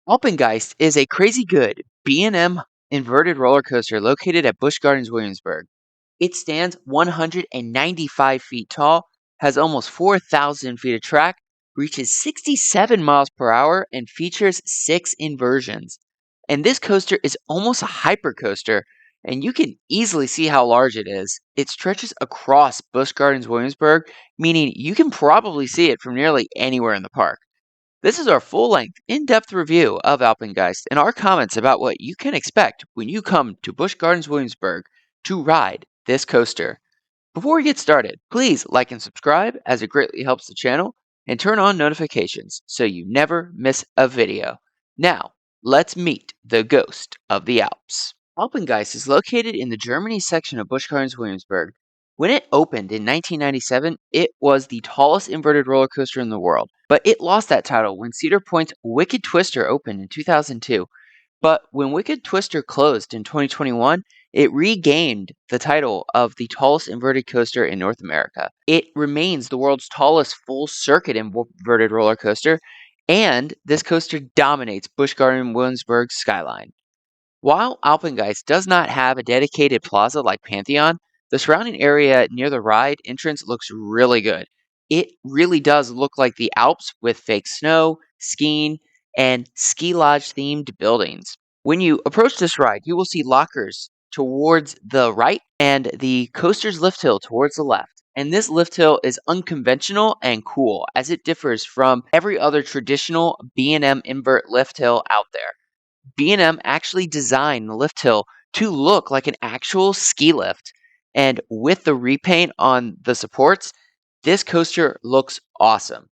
Alpengeist is a crazy good B&M inverted roller coaster located at Busch Gardens Williamsburg. It stands 195 feet tall, has almost 4,000 feet of track, reaches 67 miles per hour, and features 6 inversions. And this coaster is almost a hypercoaster, and you can easily see how large it is. It stretches across Busch Gardens Williamsburg, meaning you can probably see it from nearly anywhere in the park. This is our full-length, in-depth review of Alpengeist and our comments about what you can expect when you come to Busch Gardens Williamsburg to ride this coaster. Before we get started, please like and subscribe as it greatly helps the channel, and turn on notifications so you never miss a video. Now, let's meet the ghost of the Alps. Alpengeist is located in the Germany section of Busch Gardens Williamsburg. When it opened in 1997, it was the tallest inverted roller coaster in the world, but it lost that title when Cedar Point's Wicked Twister opened in 2002. But when Wicked Twister closed in 2021, it regained the title of the tallest inverted coaster in North America. It remains the world's tallest full-circuit inverted roller coaster, and this coaster dominates Busch Gardens Williamsburg's skyline. While Alpengeist does not have a dedicated plaza like Pantheon, the surrounding area near the ride entrance looks really good. It really does look like the Alps with fake snow, skiing, and ski lodge themed buildings. When you approach this ride, you will see lockers towards the right and the coaster's lift hill towards the left. And this lift hill is unconventional and cool as it differs from every other traditional B&M Invert lift hill out there. B&M actually designed the lift hill to look like an actual ski lift. And with the repaint on the supports, this coaster looks awesome.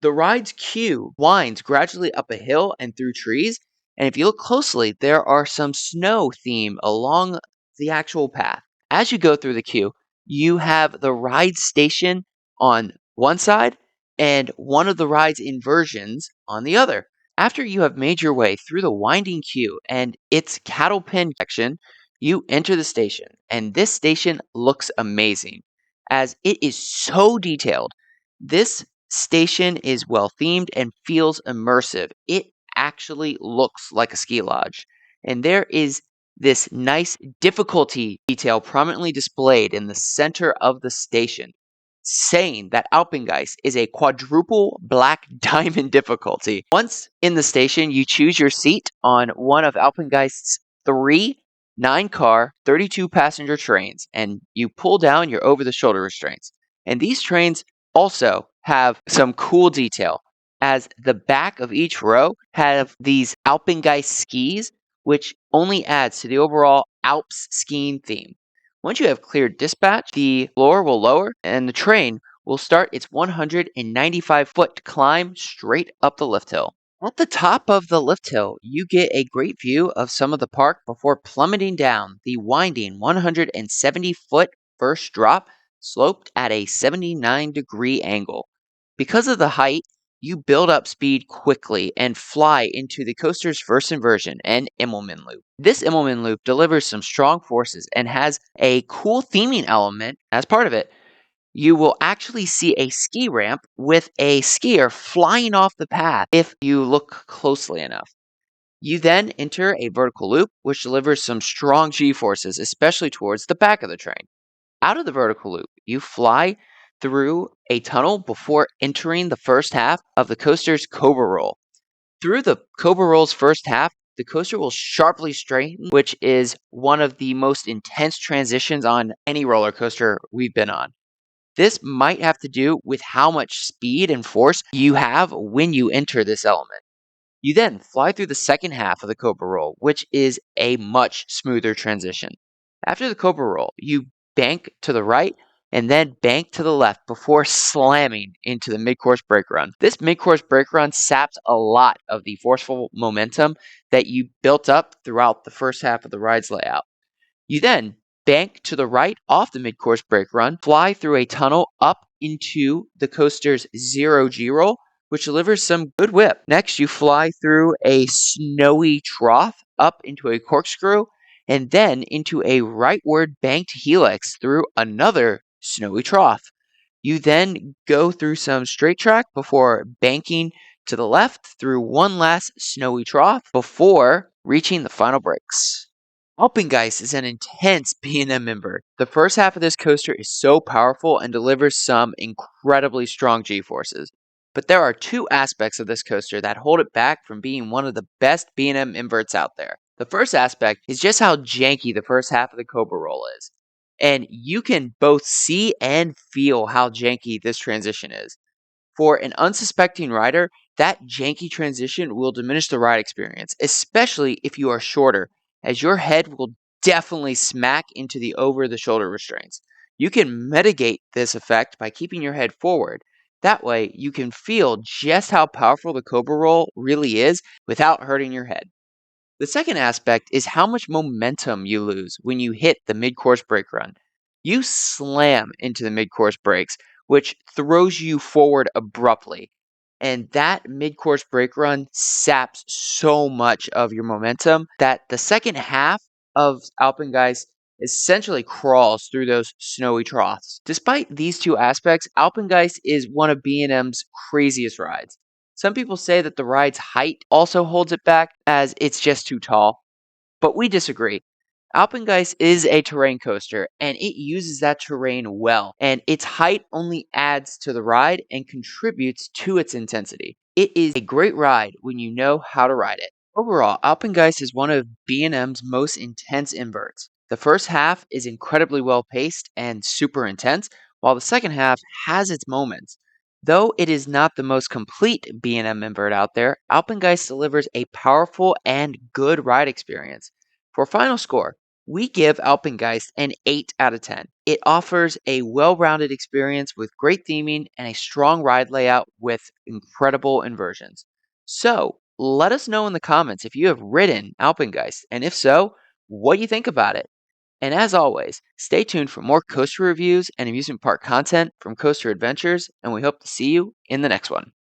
The ride's queue winds gradually up a hill and through trees, and if you look closely, there are some snow theme along the actual path. As you go through the queue, you have the ride station on one side and one of the ride's inversions on the other. After you have made your way through the winding queue and its cattle pen section, you enter the station, and this station looks amazing as it is so detailed. This station is well themed and feels immersive. It actually looks like a ski lodge, and there is this nice difficulty detail prominently displayed in the center of the station, saying that Alpengeist is a quadruple black diamond difficulty. Once in the station, you choose your seat on one of Alpengeist's 3 9-car, 32-passenger trains, and you pull down your over-the-shoulder restraints. And these trains also have some cool detail, as the back of each row have these Alpengeist skis, which only adds to the overall Alps skiing theme. Once you have cleared dispatch, the floor will lower and the train will start its 195-foot climb straight up the lift hill. At the top of the lift hill, you get a great view of some of the park before plummeting down the winding 170-foot first drop sloped at a 79-degree angle. Because of the height, you build up speed quickly and fly into the coaster's first inversion, an Immelman loop. This Immelman loop delivers some strong forces and has a cool theming element as part of it. You will actually see a ski ramp with a skier flying off the path if you look closely enough. You then enter a vertical loop, which delivers some strong G-forces, especially towards the back of the train. Out of the vertical loop, you fly through a tunnel before entering the first half of the coaster's Cobra Roll. Through the Cobra Roll's first half, the coaster will sharply straighten, which is one of the most intense transitions on any roller coaster we've been on. This might have to do with how much speed and force you have when you enter this element. You then fly through the second half of the Cobra Roll, which is a much smoother transition. After the Cobra Roll, you bank to the right and then bank to the left before slamming into the mid-course brake run. This mid-course brake run saps a lot of the forceful momentum that you built up throughout the first half of the ride's layout. You then bank to the right off the mid-course brake run, fly through a tunnel up into the coaster's zero G-roll, which delivers some good whip. Next, you fly through a snowy trough up into a corkscrew, and then into a rightward banked helix through another snowy trough. You then go through some straight track before banking to the left through one last snowy trough before reaching the final brakes. Alpengeist is an intense B&M invert. The first half of this coaster is so powerful and delivers some incredibly strong G-forces. But there are two aspects of this coaster that hold it back from being one of the best B&M inverts out there. The first aspect is just how janky the first half of the Cobra Roll is. And you can both see and feel how janky this transition is. For an unsuspecting rider, that janky transition will diminish the ride experience, especially if you are shorter, as your head will definitely smack into the over the shoulder restraints. You can mitigate this effect by keeping your head forward. That way, you can feel just how powerful the Cobra Roll really is without hurting your head. The second aspect is how much momentum you lose when you hit the mid-course brake run. You slam into the mid-course brakes, which throws you forward abruptly. And that mid-course brake run saps so much of your momentum that the second half of Alpengeist essentially crawls through those snowy troughs. Despite these two aspects, Alpengeist is one of B&M's craziest rides. Some people say that the ride's height also holds it back as it's just too tall, but we disagree. Alpengeist is a terrain coaster and it uses that terrain well, and its height only adds to the ride and contributes to its intensity. It is a great ride when you know how to ride it. Overall, Alpengeist is one of B&M's most intense inverts. The first half is incredibly well paced and super intense, while the second half has its moments. Though it is not the most complete B&M invert out there, Alpengeist delivers a powerful and good ride experience. For final score, we give Alpengeist an 8 out of 10. It offers a well-rounded experience with great theming and a strong ride layout with incredible inversions. So, let us know in the comments if you have ridden Alpengeist, and if so, what do you think about it? And as always, stay tuned for more coaster reviews and amusement park content from Coaster Adventures, and we hope to see you in the next one.